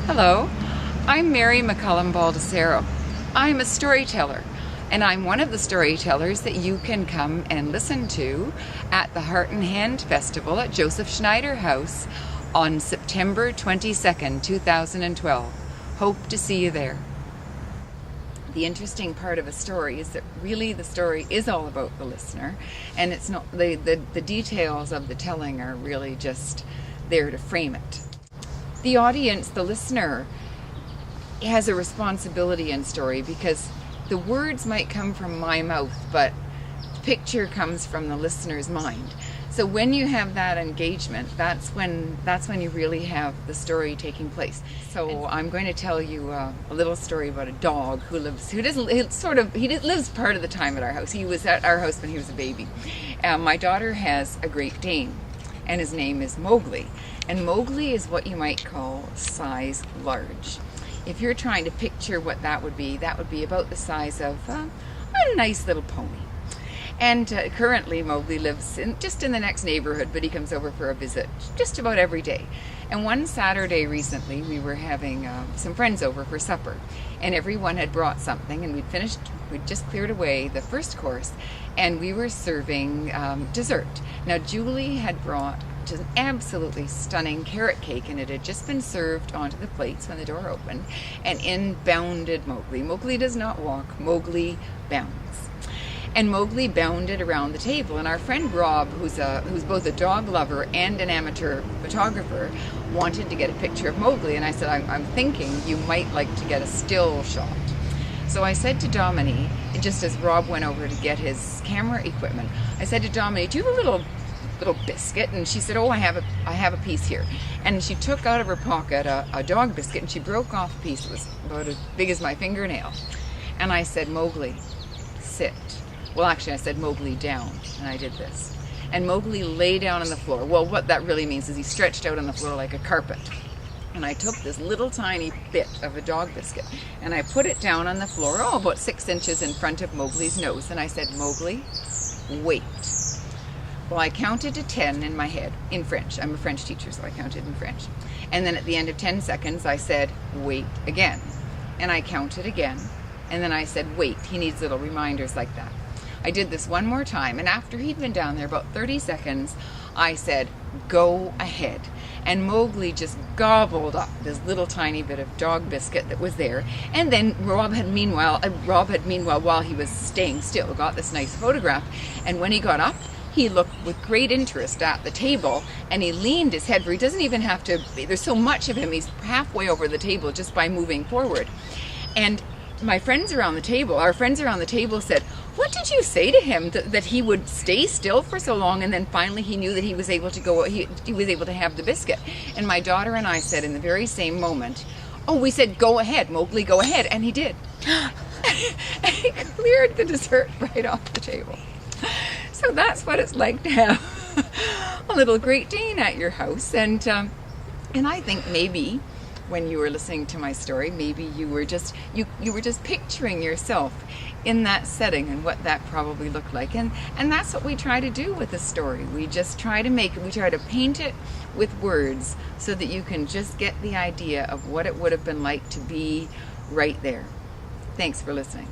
Hello, I'm Mary McCullum Baldasaro. I'm a storyteller, and I'm one of the storytellers that you can come and listen to at the Heart and Hand Festival at Joseph Schneider Haus on September 22nd, 2012. Hope to see you there. The interesting part of a story is that really the story is all about the listener, and it's not the details of the telling are really just there to frame it. The audience, the listener, has a responsibility in story because the words might come from my mouth, but the picture comes from the listener's mind. So when you have that engagement, that's when you really have the story taking place. So I'm going to tell you a little story about a dog who lives part of the time at our house. He was at our house when he was a baby. My daughter has a Great Dane, and his name is Mowgli. And Mowgli is what you might call size large. If you're trying to picture what that would be about the size of a nice little pony. And currently Mowgli lives just in the next neighborhood, but he comes over for a visit just about every day. And one Saturday recently, we were having some friends over for supper, and everyone had brought something, and we'd just cleared away the first course, and we were serving dessert. Now Julie had brought just an absolutely stunning carrot cake, and it had just been served onto the plates when the door opened, and in bounded Mowgli. Mowgli does not walk, Mowgli bounds. And Mowgli bounded around the table, and our friend Rob, who's both a dog lover and an amateur photographer, wanted to get a picture of Mowgli, and I said, I'm thinking you might like to get a still shot. So I said to Dominique, just as Rob went over to get his camera equipment, I said to Dominique, do you have a little biscuit? And she said, oh, I have a piece here. And she took out of her pocket a dog biscuit, and she broke off a piece that was about as big as my fingernail. And I said, Mowgli, sit. Well, actually, I said, Mowgli, down. And I did this. And Mowgli lay down on the floor. Well, what that really means is he stretched out on the floor like a carpet. And I took this little tiny bit of a dog biscuit, and I put it down on the floor, about 6 inches in front of Mowgli's nose. And I said, Mowgli, wait. Well, I counted to 10 in my head, in French. I'm a French teacher, so I counted in French. And then at the end of 10 seconds, I said, wait again. And I counted again. And then I said, wait. He needs little reminders like that. I did this one more time, and after he'd been down there about 30 seconds, I said, go ahead. And Mowgli just gobbled up this little tiny bit of dog biscuit that was there. And then Rob had meanwhile, while he was staying still, got this nice photograph. And when he got up, he looked with great interest at the table, and he leaned his head, for he doesn't even have to, there's so much of him, he's halfway over the table just by moving forward. And our friends around the table said, what did you say to him that he would stay still for so long, and then finally he knew that he was able to go, he was able to have the biscuit? And my daughter and I said in the very same moment, oh, we said, go ahead, Mowgli, go ahead. And he did. And he cleared the dessert right off the table. So that's what it's like to have a little Great Dane at your house. And I think maybe when you were listening to my story, maybe you were just picturing yourself in that setting and what that probably looked like. And that's what we try to do with a story. We just try to paint it with words so that you can just get the idea of what it would have been like to be right there. Thanks for listening.